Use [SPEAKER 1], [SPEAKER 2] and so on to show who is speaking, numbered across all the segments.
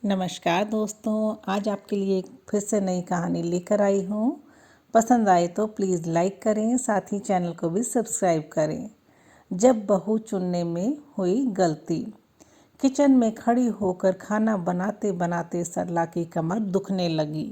[SPEAKER 1] नमस्कार दोस्तों, आज आपके लिए एक फिर से नई कहानी लेकर आई हूँ। पसंद आए तो प्लीज़ लाइक करें, साथ ही चैनल को भी सब्सक्राइब करें। जब बहू चुनने में हुई गलती। किचन में खड़ी होकर खाना बनाते बनाते सरला की कमर दुखने लगी,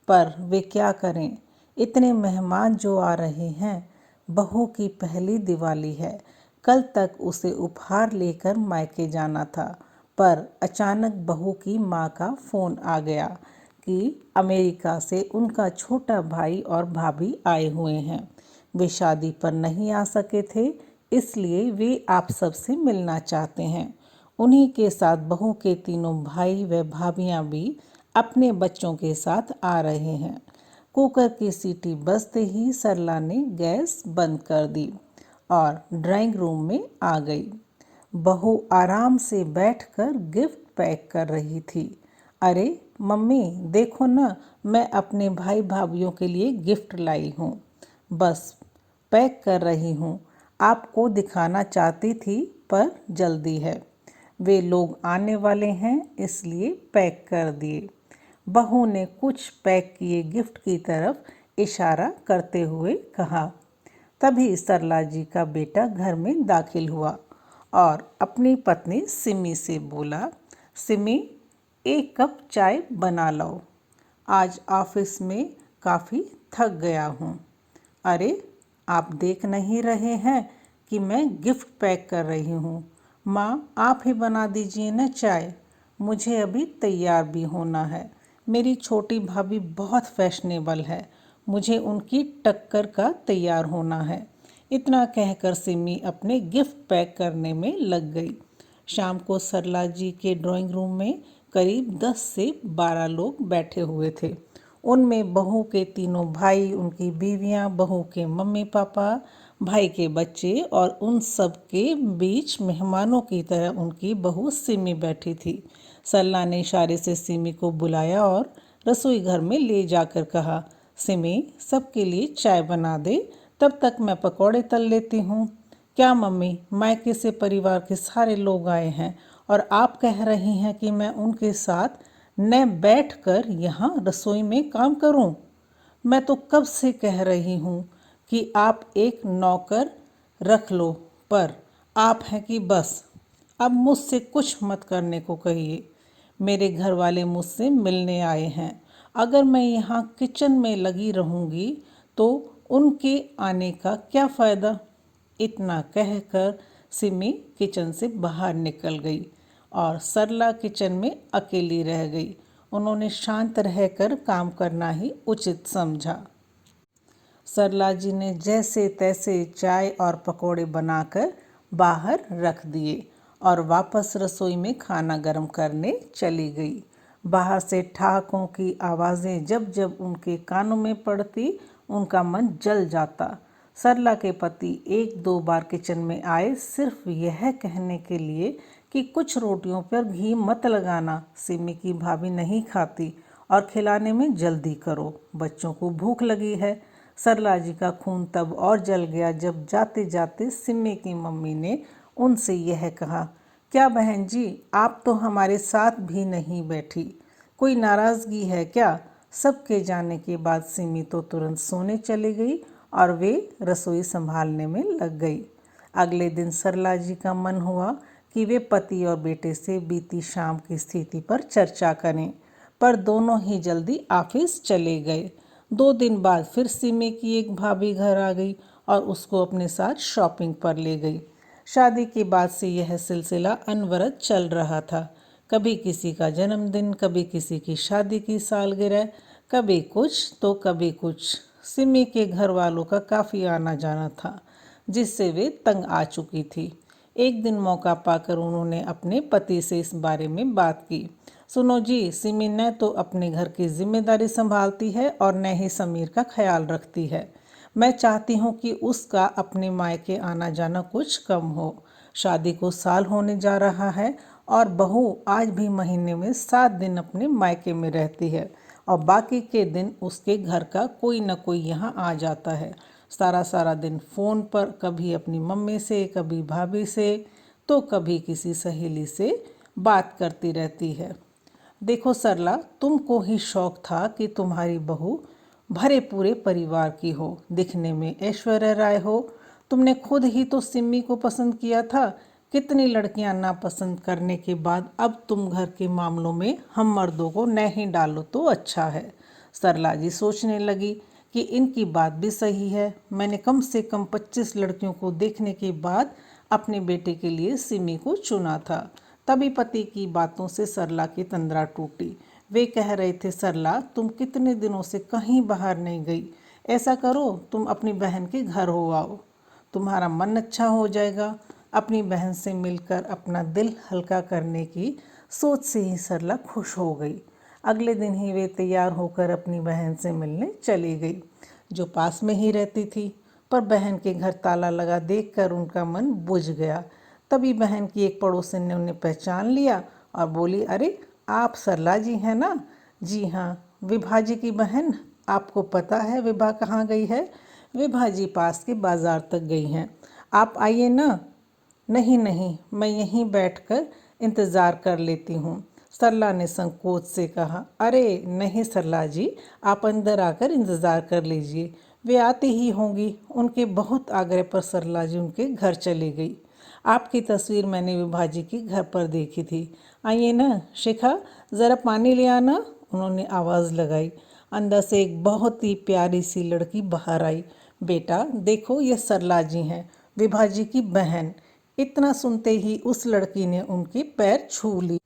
[SPEAKER 1] पर वे क्या करें। इतने मेहमान जो आ रहे हैं। बहू की पहली दिवाली है। कल तक उसे उपहार लेकर मायके जाना था, पर अचानक बहू की माँ का फ़ोन आ गया कि अमेरिका से उनका छोटा भाई और भाभी आए हुए हैं। वे शादी पर नहीं आ सके थे, इसलिए वे आप सबसे मिलना चाहते हैं। उन्हीं के साथ बहू के तीनों भाई व भाभियां भी अपने बच्चों के साथ आ रहे हैं। कुकर की सीटी बजते ही सरला ने गैस बंद कर दी और ड्राइंग रूम में आ गई। बहू आराम से बैठकर गिफ्ट पैक कर रही थी। अरे मम्मी देखो ना, मैं अपने भाई भाभीियों के लिए गिफ्ट लाई हूँ। बस पैक कर रही हूँ। आपको दिखाना चाहती थी, पर जल्दी है। वे लोग आने वाले हैं, इसलिए पैक कर दिए। बहू ने कुछ पैक किए गिफ्ट की तरफ इशारा करते हुए कहा। तभी सरला जी का बेटा घर में दाखिल हुआ और अपनी पत्नी सिमी से बोला, सिमी एक कप चाय बना लो, आज ऑफिस में काफ़ी थक गया हूँ। अरे आप देख नहीं रहे हैं कि मैं गिफ्ट पैक कर रही हूँ। माँ आप ही बना दीजिए ना चाय, मुझे अभी तैयार भी होना है। मेरी छोटी भाभी बहुत फैशनेबल है, मुझे उनकी टक्कर का तैयार होना है। इतना कहकर सिमी अपने गिफ्ट पैक करने में लग गई। शाम को सरला जी के ड्राइंग रूम में करीब 10 से 12 लोग बैठे हुए थे। उनमें बहू के तीनों भाई, उनकी बीवियां, बहू के मम्मी पापा, भाई के बच्चे और उन सब के बीच मेहमानों की तरह उनकी बहू सिमी बैठी थी। सरला ने इशारे से सिमी को बुलाया और रसोई घर में ले जाकर कहा, सिमी सबके लिए चाय बना दे, तब तक मैं पकौड़े तल लेती हूँ। क्या मम्मी, मायके से परिवार के सारे लोग आए हैं और आप कह रही हैं कि मैं उनके साथ न बैठकर यहाँ रसोई में काम करूँ? मैं तो कब से कह रही हूँ कि आप एक नौकर रख लो, पर आप हैं कि बस। अब मुझसे कुछ मत करने को कहिए। मेरे घर वाले मुझसे मिलने आए हैं। अगर मैं यहाँ किचन में लगी रहूँगी तो उनके आने का क्या फ़ायदा। इतना कहकर सिमी किचन से बाहर निकल गई और सरला किचन में अकेली रह गई। उन्होंने शांत रहकर काम करना ही उचित समझा। सरला जी ने जैसे तैसे चाय और पकोड़े बनाकर बाहर रख दिए और वापस रसोई में खाना गर्म करने चली गई। बाहर से ठहाकों की आवाज़ें जब जब उनके कानों में पड़ती, उनका मन जल जाता। सरला के पति एक दो बार किचन में आए, सिर्फ यह कहने के लिए कि कुछ रोटियों पर घी मत लगाना, सिमी की भाभी नहीं खाती, और खिलाने में जल्दी करो, बच्चों को भूख लगी है। सरला जी का खून तब और जल गया जब जाते जाते सिमी की मम्मी ने उनसे यह कहा, क्या बहन जी, आप तो हमारे साथ भी नहीं बैठी, कोई नाराज़गी है क्या? सबके जाने के बाद सिमी तो तुरंत सोने चली गई और वे रसोई संभालने में लग गई। अगले दिन सरला जी का मन हुआ कि वे पति और बेटे से बीती शाम की स्थिति पर चर्चा करें, पर दोनों ही जल्दी ऑफिस चले गए। 2 दिन बाद फिर सिमी की एक भाभी घर आ गई और उसको अपने साथ शॉपिंग पर ले गई। शादी के बाद से यह सिलसिला अनवरत चल रहा था। कभी किसी का जन्मदिन, कभी किसी की शादी की सालगिरह, कभी कुछ तो कभी कुछ। सिमी के घर वालों का काफ़ी आना जाना था, जिससे वे तंग आ चुकी थी। एक दिन मौका पाकर उन्होंने अपने पति से इस बारे में बात की। सुनो जी, सिमी न तो अपने घर की जिम्मेदारी संभालती है और न ही समीर का ख्याल रखती है। मैं चाहती हूँ कि उसका अपने मायके आना जाना कुछ कम हो। शादी को साल होने जा रहा है और बहू आज भी महीने में 7 दिन अपने मायके में रहती है और बाकी के दिन उसके घर का कोई न कोई यहाँ आ जाता है। सारा सारा दिन फ़ोन पर, कभी अपनी मम्मी से, कभी भाभी से, तो कभी किसी सहेली से बात करती रहती है। देखो सरला, तुमको ही शौक था कि तुम्हारी बहू भरे पूरे परिवार की हो, दिखने में ऐश्वर्या राय हो। तुमने खुद ही तो सिम्मी को पसंद किया था। कितनी लड़कियां नापसंद करने के बाद अब तुम घर के मामलों में हम मर्दों को नहीं डालो तो अच्छा है। सरला जी सोचने लगी कि इनकी बात भी सही है। मैंने कम से कम 25 लड़कियों को देखने के बाद अपने बेटे के लिए सिमी को चुना था। तभी पति की बातों से सरला की तंद्रा टूटी। वे कह रहे थे, सरला तुम कितने दिनों से कहीं बाहर नहीं गई, ऐसा करो तुम अपनी बहन के घर हो आओ, तुम्हारा मन अच्छा हो जाएगा। अपनी बहन से मिलकर अपना दिल हल्का करने की सोच से ही सरला खुश हो गई। अगले दिन ही वे तैयार होकर अपनी बहन से मिलने चली गई, जो पास में ही रहती थी। पर बहन के घर ताला लगा देखकर उनका मन बुझ गया। तभी बहन की एक पड़ोसन ने उन्हें पहचान लिया और बोली, अरे आप सरला जी हैं ना? जी हाँ, विभा जी की बहन। आपको पता है विभा कहाँ गई है? विभा जी पास के बाजार तक गई हैं, आप आइए ना। नहीं नहीं, मैं यहीं बैठकर इंतज़ार कर लेती हूँ, सरला ने संकोच से कहा। अरे नहीं सरला जी, आप अंदर आकर इंतज़ार कर लीजिए, वे आती ही होंगी। उनके बहुत आग्रह पर सरला जी उनके घर चली गई। आपकी तस्वीर मैंने विभा जी के घर पर देखी थी। आइए ना शिखा, ज़रा पानी ले आना, उन्होंने आवाज़ लगाई। अंदर से एक बहुत ही प्यारी सी लड़की बाहर आई। बेटा देखो, ये सरला जी हैं, विभा जी की बहन। इतना सुनते ही उस लड़की ने उनके पैर छू ली।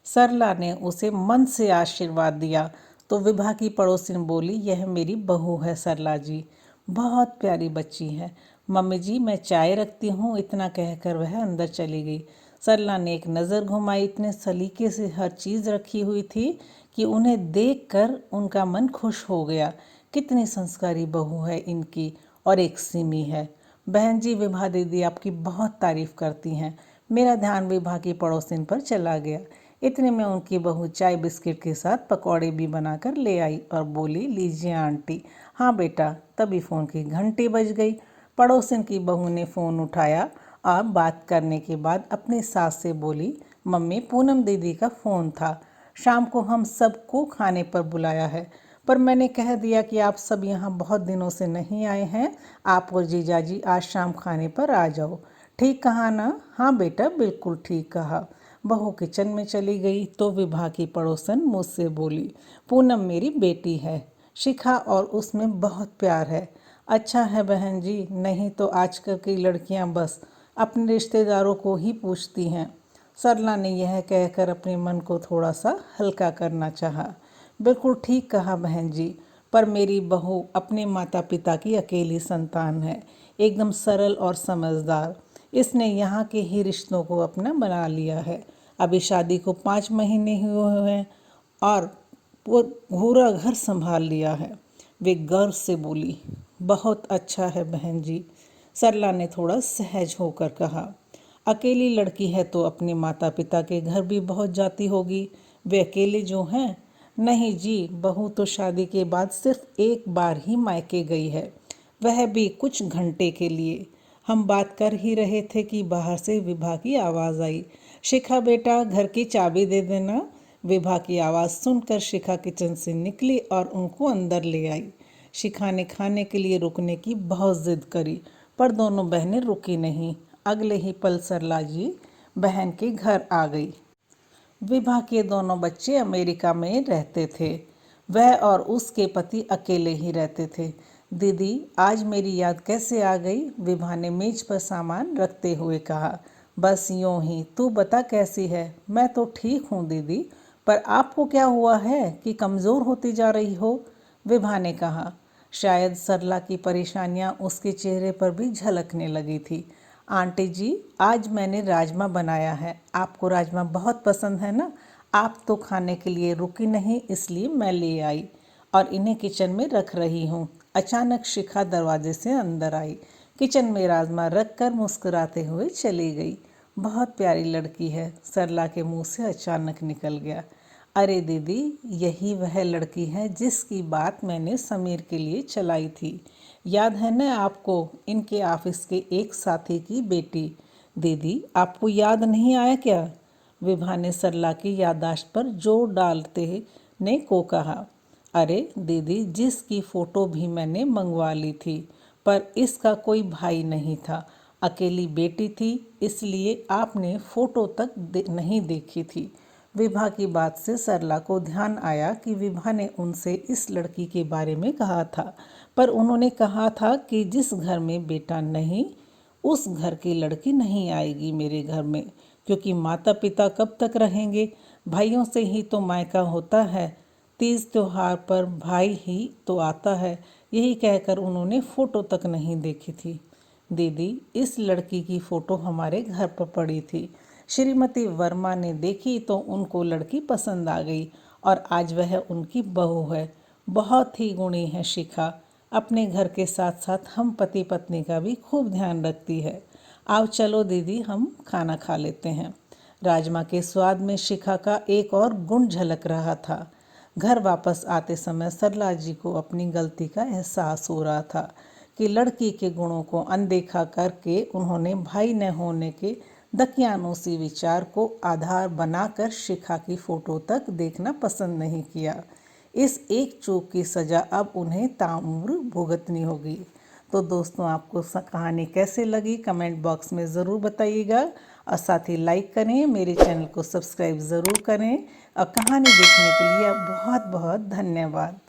[SPEAKER 1] सरला ने उसे मन से आशीर्वाद दिया तो विभा की पड़ोसिन बोली, यह मेरी बहू है सरला जी, बहुत प्यारी बच्ची है। मम्मी जी मैं चाय रखती हूँ, इतना कहकर वह अंदर चली गई। सरला ने एक नज़र घुमाई, इतने सलीके से हर चीज़ रखी हुई थी कि उन्हें देखकर उनका मन खुश हो गया। कितनी संस्कारी बहू है इनकी, और एक सिमी है। बहन जी, विभा दीदी आपकी बहुत तारीफ करती हैं। मेरा ध्यान विभा की पड़ोसिन पर चला गया। इतने में उनकी बहू चाय बिस्किट के साथ पकौड़े भी बनाकर ले आई और बोली, लीजिए आंटी। हाँ बेटा। तभी फ़ोन की घंटी बज गई। पड़ोसिन की बहू ने फ़ोन उठाया और बात करने के बाद अपनी सास से बोली, मम्मी पूनम दीदी का फ़ोन था, शाम को हम सबको खाने पर बुलाया है, पर मैंने कह दिया कि आप सब यहाँ बहुत दिनों से नहीं आए हैं, आप और जीजाजी आज शाम खाने पर आ जाओ। ठीक कहा ना? हाँ बेटा, बिल्कुल ठीक कहा। बहू किचन में चली गई तो विभा की पड़ोसन मुझसे बोली, पूनम मेरी बेटी है शिखा और उसमें बहुत प्यार है। अच्छा है बहन जी, नहीं तो आजकल की लड़कियां बस अपने रिश्तेदारों को ही पूछती हैं। सरला ने यह कहकर अपने मन को थोड़ा सा हल्का करना चाहा। बिल्कुल ठीक कहा बहन जी, पर मेरी बहू अपने माता पिता की अकेली संतान है, एकदम सरल और समझदार। इसने यहाँ के ही रिश्तों को अपना बना लिया है। अभी शादी को 5 महीने ही हुए हैं और वो पूरा घर संभाल लिया है। वे गर्व से बोली, बहुत अच्छा है बहन जी। सरला ने थोड़ा सहज होकर कहा, अकेली लड़की है तो अपने माता पिता के घर भी बहुत जाती होगी, वे अकेले जो हैं? नहीं जी, बहू तो शादी के बाद सिर्फ एक बार ही मायके गई है, वह भी कुछ घंटे के लिए। हम बात कर ही रहे थे कि बाहर से विभा की आवाज़ आई, शिखा बेटा घर की चाबी दे देना। विभा की आवाज़ सुनकर शिखा किचन से निकली और उनको अंदर ले आई। शिखा ने खाने के लिए रुकने की बहुत जिद करी, पर दोनों बहनें रुकी नहीं। अगले ही पल सरला जी बहन के घर आ गई। विभा के दोनों बच्चे अमेरिका में रहते थे, वह और उसके पति अकेले ही रहते थे। दीदी आज मेरी याद कैसे आ गई? विभा ने मेज पर सामान रखते हुए कहा। बस यूं ही, तू बता कैसी है? मैं तो ठीक हूँ दीदी, पर आपको क्या हुआ है कि कमज़ोर होती जा रही हो? विभा ने कहा। शायद सरला की परेशानियाँ उसके चेहरे पर भी झलकने लगी थी। आंटी जी आज मैंने राजमा बनाया है, आपको राजमा बहुत पसंद है ना? आप तो खाने के लिए रुकी नहीं, इसलिए मैं ले आई और इन्हें किचन में रख रही हूँ। अचानक शिखा दरवाजे से अंदर आई, किचन में राजमा रख कर मुस्कुराते हुए चली गई। बहुत प्यारी लड़की है, सरला के मुंह से अचानक निकल गया। अरे दीदी, यही वह लड़की है जिसकी बात मैंने समीर के लिए चलाई थी, याद है न आपको? इनके ऑफिस के एक साथी की बेटी। दीदी आपको याद नहीं आया क्या? विभा ने सरला की याददाश्त पर जोर डालते ने को कहा। अरे दीदी, जिसकी फ़ोटो भी मैंने मंगवा ली थी, पर इसका कोई भाई नहीं था, अकेली बेटी थी, इसलिए आपने फ़ोटो तक नहीं देखी थी। विभा की बात से सरला को ध्यान आया कि विभा ने उनसे इस लड़की के बारे में कहा था, पर उन्होंने कहा था कि जिस घर में बेटा नहीं, उस घर की लड़की नहीं आएगी मेरे घर में, क्योंकि माता पिता कब तक रहेंगे, भाइयों से ही तो मायका होता है, तीज त्योहार पर भाई ही तो आता है। यही कहकर उन्होंने फ़ोटो तक नहीं देखी थी। दीदी, इस लड़की की फ़ोटो हमारे घर पर पड़ी थी। श्रीमती वर्मा ने देखी तो उनको लड़की पसंद आ गई और आज वह उनकी बहू है। बहुत ही गुणी है शिखा, अपने घर के साथ साथ हम पति पत्नी का भी खूब ध्यान रखती है। आओ चलो दीदी, हम खाना खा लेते हैं। राजमा के स्वाद में शिखा का एक और गुण झलक रहा था। घर वापस आते समय सरला जी को अपनी गलती का एहसास हो रहा था कि लड़की के गुणों को अनदेखा करके उन्होंने भाई न होने के दकियानूसी विचार को आधार बनाकर शिखा की फ़ोटो तक देखना पसंद नहीं किया। इस एक चूक की सज़ा अब उन्हें ताउम्र भुगतनी होगी। तो दोस्तों, आपको कहानी कैसे लगी कमेंट बॉक्स में ज़रूर बताइएगा और साथ ही लाइक करें, मेरे चैनल को सब्सक्राइब ज़रूर करें और कहानी देखने के लिए बहुत बहुत धन्यवाद।